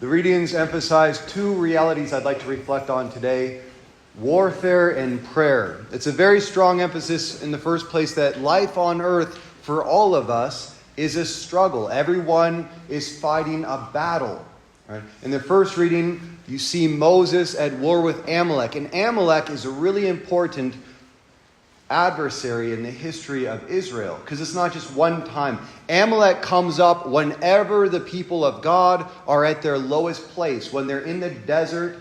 The readings emphasize two realities I'd like to reflect on today: warfare and prayer. It's a very strong emphasis in the first place that life on earth for all of us is a struggle. Everyone is fighting a battle. Right? In the first reading, you see Moses at war with Amalek. And Amalek is a really important adversary in the history of Israel, because it's not just one time. Amalek comes up whenever the people of God are at their lowest place, when they're in the desert,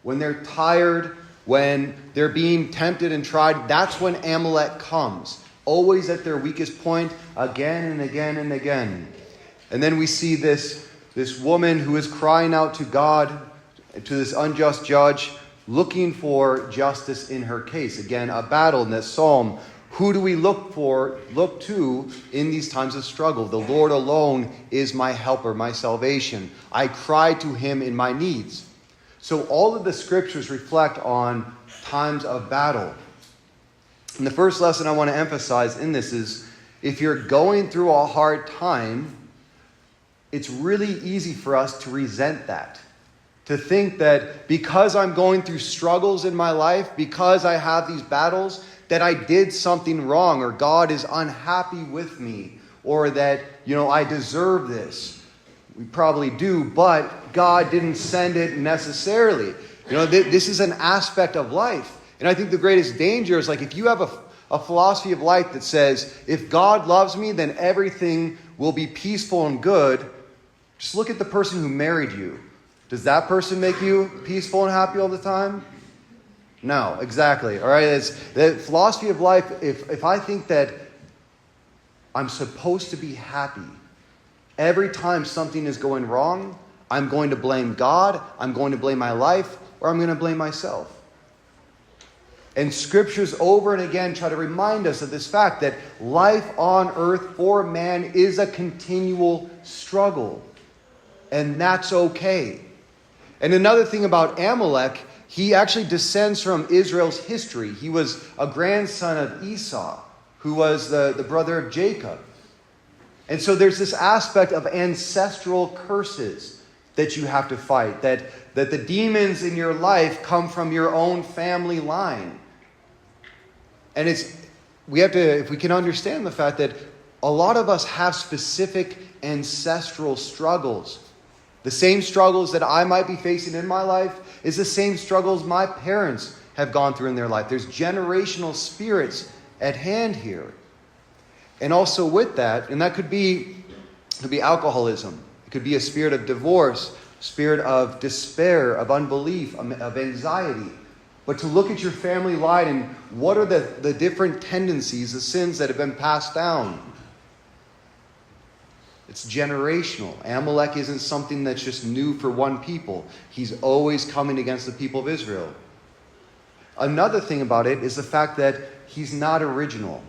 when they're tired, when they're being tempted and tried. That's when Amalek comes, always at their weakest point, again and again and again. And then we see this woman who is crying out to God, to this unjust judge, looking for justice in her case. Again, a battle in this psalm. Who do we look to in these times of struggle? The Lord alone is my helper, my salvation. I cry to him in my needs. So all of the scriptures reflect on times of battle. And the first lesson I want to emphasize in this is, if you're going through a hard time, it's really easy for us to resent that. To think that because I'm going through struggles in my life, because I have these battles, that I did something wrong, or God is unhappy with me, or that, I deserve this. We probably do, but God didn't send it necessarily. This is an aspect of life. And I think the greatest danger is, if you have a philosophy of life that says, if God loves me, then everything will be peaceful and good. Just look at the person who married you. Does that person make you peaceful and happy all the time? No, exactly. All right, it's the philosophy of life. If I think that I'm supposed to be happy, every time something is going wrong, I'm going to blame God, I'm going to blame my life, or I'm going to blame myself. And scriptures over and again try to remind us of this fact that life on earth for man is a continual struggle. And that's okay. And another thing about Amalek, he actually descends from Israel's history. He was a grandson of Esau, who was the brother of Jacob. And so there's this aspect of ancestral curses that you have to fight, that the demons in your life come from your own family line. And if we can understand the fact that a lot of us have specific ancestral struggles. The same struggles that I might be facing in my life is the same struggles my parents have gone through in their life. There's generational spirits at hand here. And also with that, and that could be alcoholism. It could be a spirit of divorce, spirit of despair, of unbelief, of anxiety. But to look at your family line and what are the different tendencies, the sins that have been passed down. It's generational. Amalek isn't something that's just new for one people. He's always coming against the people of Israel. Another thing about it is the fact that he's not original.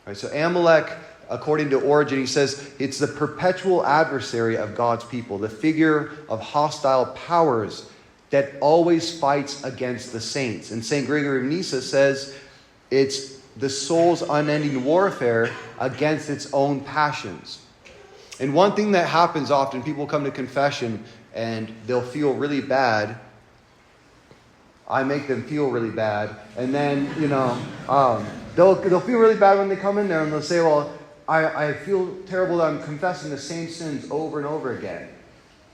Right, so Amalek, according to Origen, he says it's the perpetual adversary of God's people, the figure of hostile powers that always fights against the saints. And St. Gregory of Nyssa says it's the soul's unending warfare against its own passions. And one thing that happens often, people come to confession and they'll feel really bad. I make them feel really bad. And then, they'll feel really bad when they come in there and they'll say, well, I feel terrible that I'm confessing the same sins over and over again.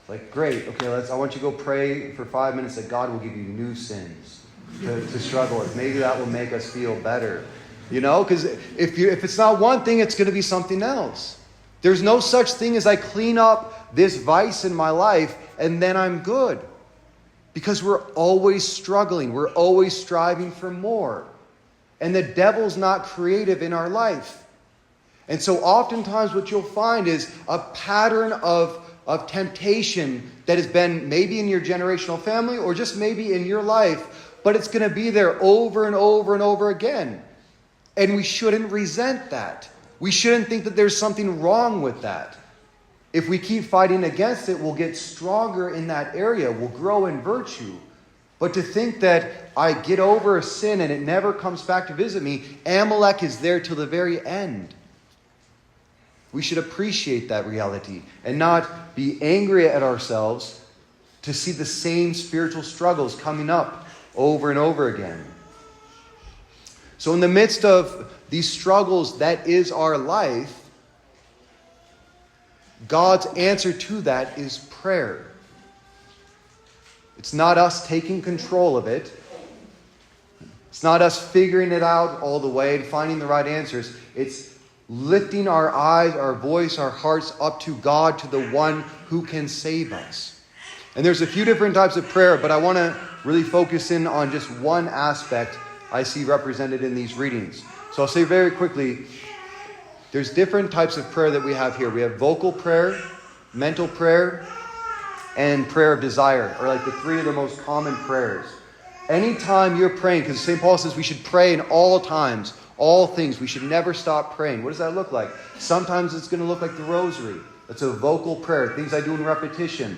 Like, great, okay, I want you to go pray for 5 minutes that God will give you new sins to struggle with. Maybe that will make us feel better. Because if it's not one thing, it's going to be something else. There's no such thing as I clean up this vice in my life and then I'm good. Because we're always struggling. We're always striving for more. And the devil's not creative in our life. And so oftentimes what you'll find is a pattern of temptation that has been maybe in your generational family or just maybe in your life, but it's going to be there over and over and over again. And we shouldn't resent that. We shouldn't think that there's something wrong with that. If we keep fighting against it, we'll get stronger in that area. We'll grow in virtue. But to think that I get over a sin and it never comes back to visit me, Amalek is there till the very end. We should appreciate that reality and not be angry at ourselves to see the same spiritual struggles coming up over and over again. So in the midst of these struggles that is our life, God's answer to that is prayer. It's not us taking control of it. It's not us figuring it out all the way and finding the right answers. It's lifting our eyes, our voice, our hearts up to God, to the one who can save us. And there's a few different types of prayer, but I want to really focus in on just one aspect I see represented in these readings. So I'll say very quickly, there's different types of prayer that we have here. We have vocal prayer, mental prayer, and prayer of desire, are like the three of the most common prayers. Anytime you're praying, because St. Paul says we should pray in all times, all things. We should never stop praying. What does that look like? Sometimes it's going to look like the rosary. That's a vocal prayer, things I do in repetition.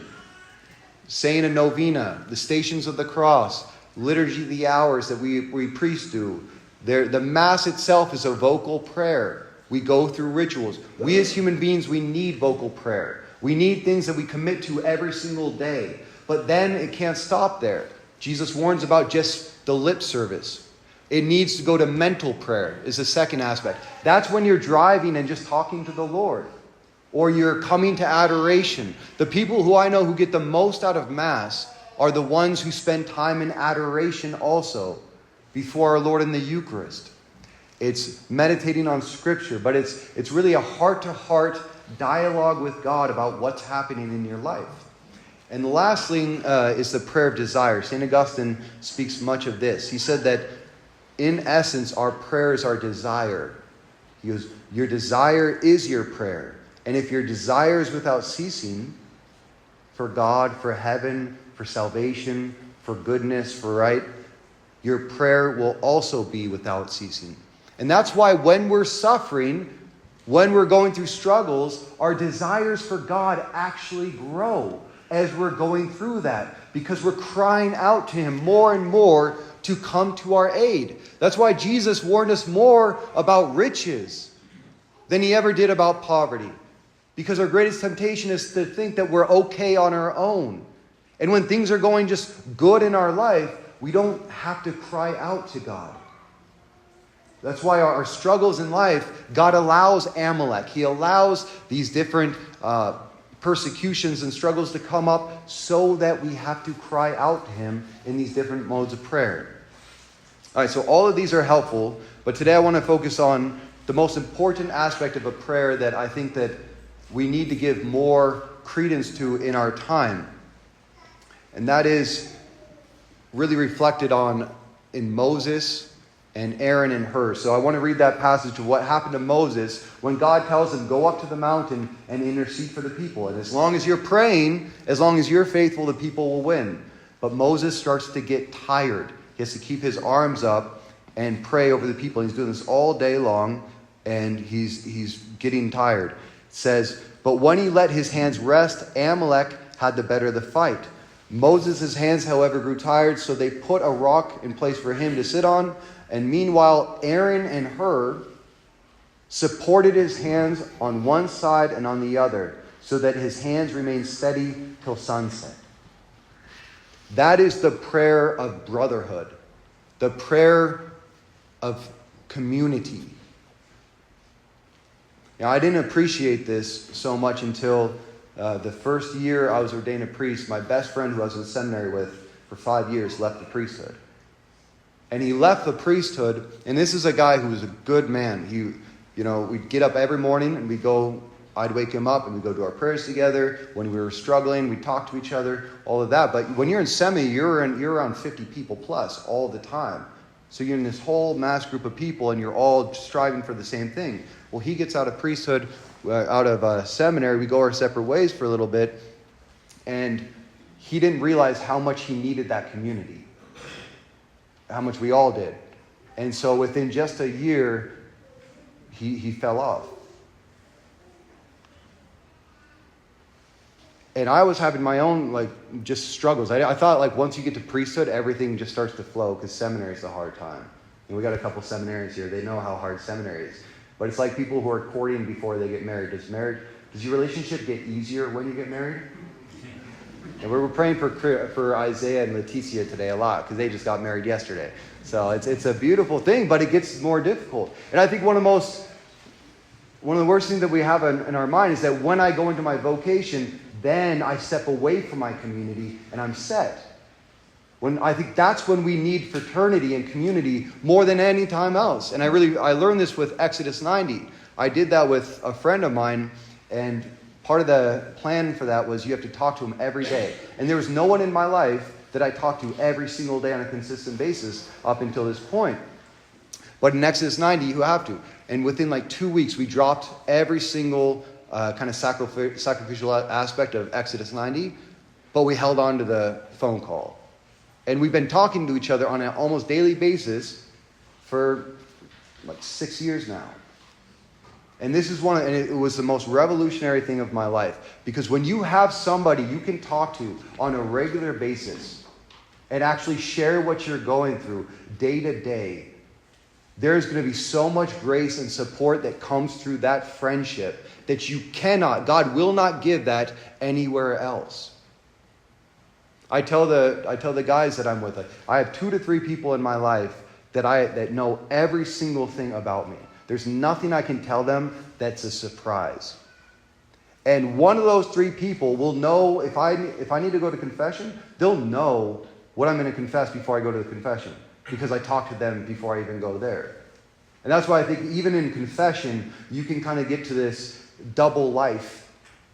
Saying a novena, the Stations of the Cross, liturgy of the hours that we priests do. The Mass itself is a vocal prayer. We go through rituals. We as human beings, we need vocal prayer. We need things that we commit to every single day. But then it can't stop there. Jesus warns about just the lip service. It needs to go to mental prayer is the second aspect. That's when you're driving and just talking to the Lord. Or you're coming to adoration. The people who I know who get the most out of Mass are the ones who spend time in adoration also before our Lord in the Eucharist. It's meditating on Scripture, but it's really a heart-to-heart dialogue with God about what's happening in your life. And the last thing is the prayer of desire. St. Augustine speaks much of this. He said that in essence, our prayer is our desire. He goes, your desire is your prayer. And if your desire is without ceasing for God, for heaven, for salvation, for goodness, for right, your prayer will also be without ceasing. And that's why when we're suffering, when we're going through struggles, our desires for God actually grow as we're going through that, because we're crying out to Him more and more to come to our aid. That's why Jesus warned us more about riches than He ever did about poverty. Because our greatest temptation is to think that we're okay on our own. And when things are going just good in our life, we don't have to cry out to God. That's why our struggles in life, God allows Amalek. He allows these different persecutions and struggles to come up so that we have to cry out to Him in these different modes of prayer. All right, so all of these are helpful, but today I want to focus on the most important aspect of a prayer that I think that we need to give more credence to in our time. And that is really reflected on in Moses and Aaron and Hur. So I want to read that passage of what happened to Moses when God tells him, go up to the mountain and intercede for the people. And as long as you're praying, as long as you're faithful, the people will win. But Moses starts to get tired. He has to keep his arms up and pray over the people. He's doing this all day long, and he's getting tired. It says, but when he let his hands rest, Amalek had the better of the fight. Moses' hands, however, grew tired, so they put a rock in place for him to sit on. And meanwhile, Aaron and Hur supported his hands on one side and on the other, so that his hands remained steady till sunset. That is the prayer of brotherhood, the prayer of community. Now, I didn't appreciate this so much until the first year I was ordained a priest. My best friend who I was in seminary with for 5 years left the priesthood. And he left the priesthood, and this is a guy who was a good man. We'd get up every morning and I'd wake him up and we'd go do our prayers together. When we were struggling, we'd talk to each other, all of that. But when you're in semi, you're around 50 people plus all the time. So you're in this whole mass group of people and you're all striving for the same thing. Well, he gets out of priesthood, out of seminary. We go our separate ways for a little bit. And he didn't realize how much he needed that community. How much we all did. And so within just a year, he fell off. And I was having my own, just struggles. I thought, once you get to priesthood, everything just starts to flow, because seminary is a hard time. And we got a couple seminarians here. They know how hard seminary is. but it's like people who are courting before they get married. Does your relationship get easier when you get married? And we were praying for Isaiah and Leticia today a lot because they just got married yesterday. So it's a beautiful thing, but it gets more difficult. And I think one of the worst things that we have in our mind is that when I go into my vocation, then I step away from my community and I'm set. I think that's when we need fraternity and community more than any time else. And I learned this with Exodus 90. I did that with a friend of mine, and part of the plan for that was you have to talk to him every day. And there was no one in my life that I talked to every single day on a consistent basis up until this point. But in Exodus 90, you have to. And within like 2 weeks, we dropped every single kind of sacrificial aspect of Exodus 90, but we held on to the phone call. And we've been talking to each other on an almost daily basis for like 6 years now. And this is and it was the most revolutionary thing of my life. Because when you have somebody you can talk to on a regular basis and actually share what you're going through day to day, there's going to be so much grace and support that comes through that friendship that God will not give that anywhere else. I tell the guys that I'm with, I have 2 to 3 people in my life that know every single thing about me. There's nothing I can tell them that's a surprise. And one of those 3 people will know if I need to go to confession, they'll know what I'm going to confess before I go to the confession, because I talk to them before I even go there. And that's why I think even in confession, you can kind of get to this double life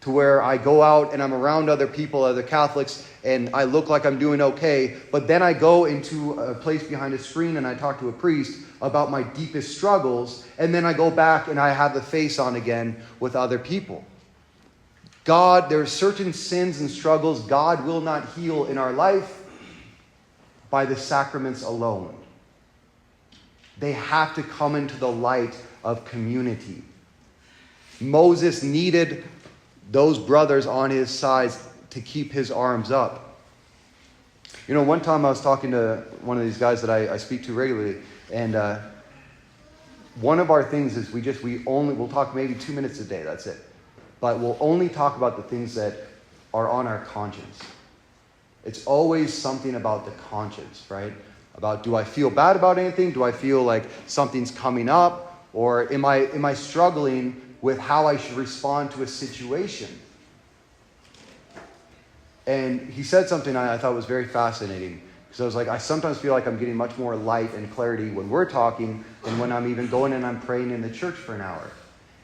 to where I go out and I'm around other people, other Catholics, and I look like I'm doing okay, but then I go into a place behind a screen and I talk to a priest about my deepest struggles, and then I go back and I have the face on again with other people. There are certain sins and struggles God will not heal in our life by the sacraments alone. They have to come into the light of community. Moses needed those brothers on his side to keep his arms up. You know, one time I was talking to one of these guys that I speak to regularly, and one of our things is we'll talk maybe 2 minutes a day, that's it. But we'll only talk about the things that are on our conscience. It's always something about the conscience, right? About, do I feel bad about anything? Do I feel like something's coming up? Or am I struggling with how I should respond to a situation? And he said something I thought was very fascinating. Because I was like, I sometimes feel like I'm getting much more light and clarity when we're talking than when I'm even going and I'm praying in the church for an hour.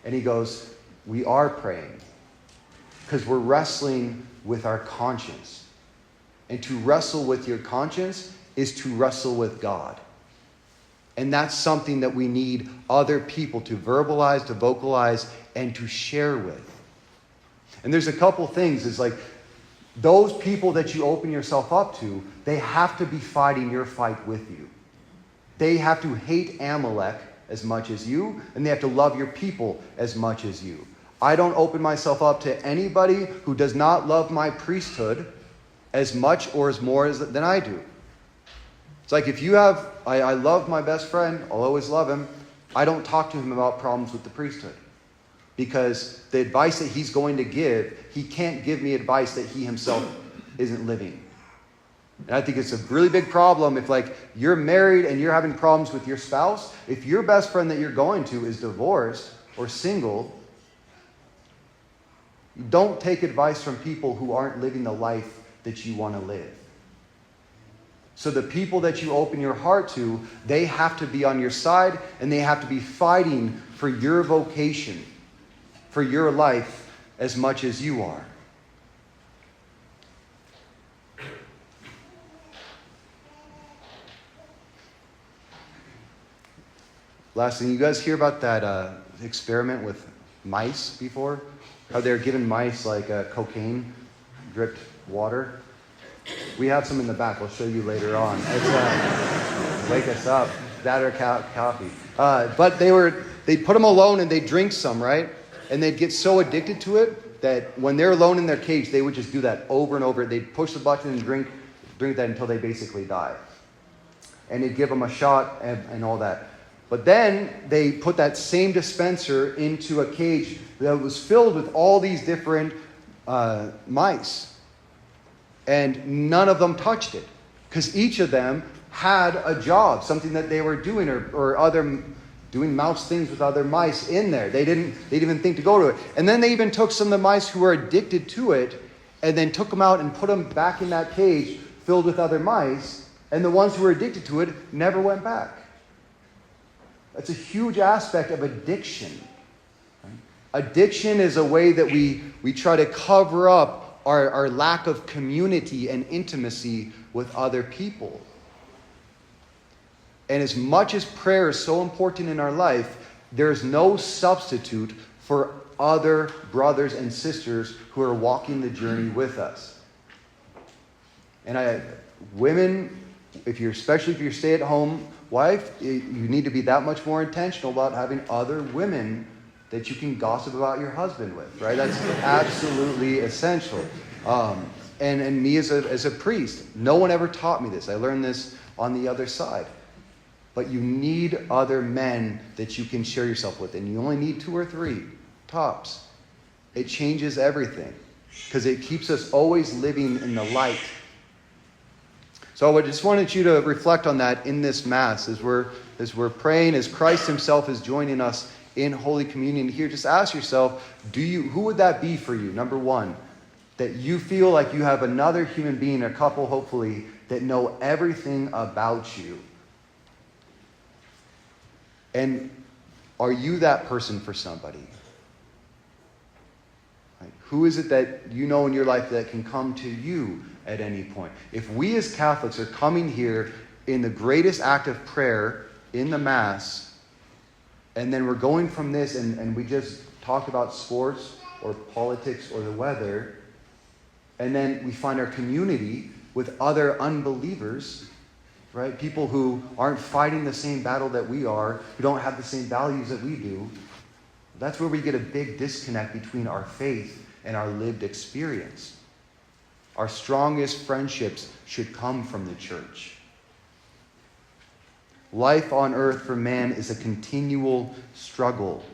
And he goes, we are praying because we're wrestling with our conscience. And to wrestle with your conscience is to wrestle with God. And that's something that we need other people to verbalize, to vocalize, and to share with. And there's a couple things. It's like those people that you open yourself up to, they have to be fighting your fight with you. They have to hate Amalek as much as you, and they have to love your people as much as you. I don't open myself up to anybody who does not love my priesthood as much or as more than I do. It's like if I love my best friend, I'll always love him. I don't talk to him about problems with the priesthood. Because the advice that he's going to give, he can't give me advice that he himself isn't living. And I think it's a really big problem if you're married and you're having problems with your spouse. If your best friend that you're going to is divorced or single, don't take advice from people who aren't living the life that you want to live. So the people that you open your heart to, they have to be on your side and they have to be fighting for your vocation, for your life as much as you are. Last thing, you guys hear about that experiment with mice before? How they're giving mice cocaine dripped water? We have some in the back. I'll show you later on. It's, wake us up. That or coffee. But they'd put them alone and they'd drink some, right? And they'd get so addicted to it that when they're alone in their cage, they would just do that over and over. They'd push the button and drink that until they basically die. And it'd give them a shot and all that. But then they put that same dispenser into a cage that was filled with all these different mice. And none of them touched it, because each of them had a job, something that they were doing, or other doing mouse things with other mice in there. They didn't even think to go to it. And then they even took some of the mice who were addicted to it and then took them out and put them back in that cage filled with other mice. And the ones who were addicted to it never went back. That's a huge aspect of addiction. Addiction is a way that we try to cover up our lack of community and intimacy with other people. And as much as prayer is so important in our life, there's no substitute for other brothers and sisters who are walking the journey with us. And women, especially if you're a stay-at-home wife, you need to be that much more intentional about having other women that you can gossip about your husband with, right? That's absolutely essential. And me as a priest, no one ever taught me this. I learned this on the other side. But you need other men that you can share yourself with. And you only need 2 or 3, tops. It changes everything, because it keeps us always living in the light. So I just wanted you to reflect on that in this Mass as we're praying, as Christ himself is joining us in Holy Communion here. Just ask yourself, who would that be for you? Number 1, that you feel like you have another human being, a couple hopefully, that know everything about you. And are you that person for somebody? Right? Who is it that you know in your life that can come to you at any point? If we as Catholics are coming here in the greatest act of prayer in the Mass, and then we're going from this and we just talk about sports or politics or the weather, and then we find our community with other unbelievers, right? People who aren't fighting the same battle that we are, who don't have the same values that we do. That's where we get a big disconnect between our faith and our lived experience. Our strongest friendships should come from the church. Life on earth for man is a continual struggle.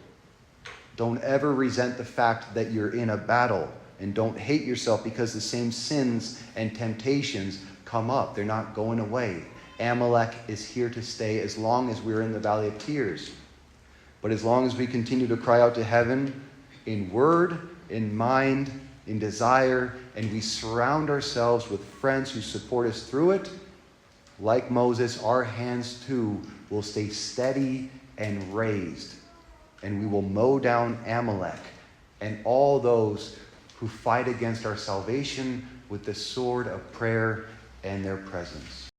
Don't ever resent the fact that you're in a battle, and don't hate yourself because the same sins and temptations come up. They're not going away. Amalek is here to stay as long as we're in the valley of tears. But as long as we continue to cry out to heaven in word, in mind, in desire, and we surround ourselves with friends who support us through it, like Moses, our hands too will stay steady and raised. And we will mow down Amalek and all those who fight against our salvation with the sword of prayer and their presence.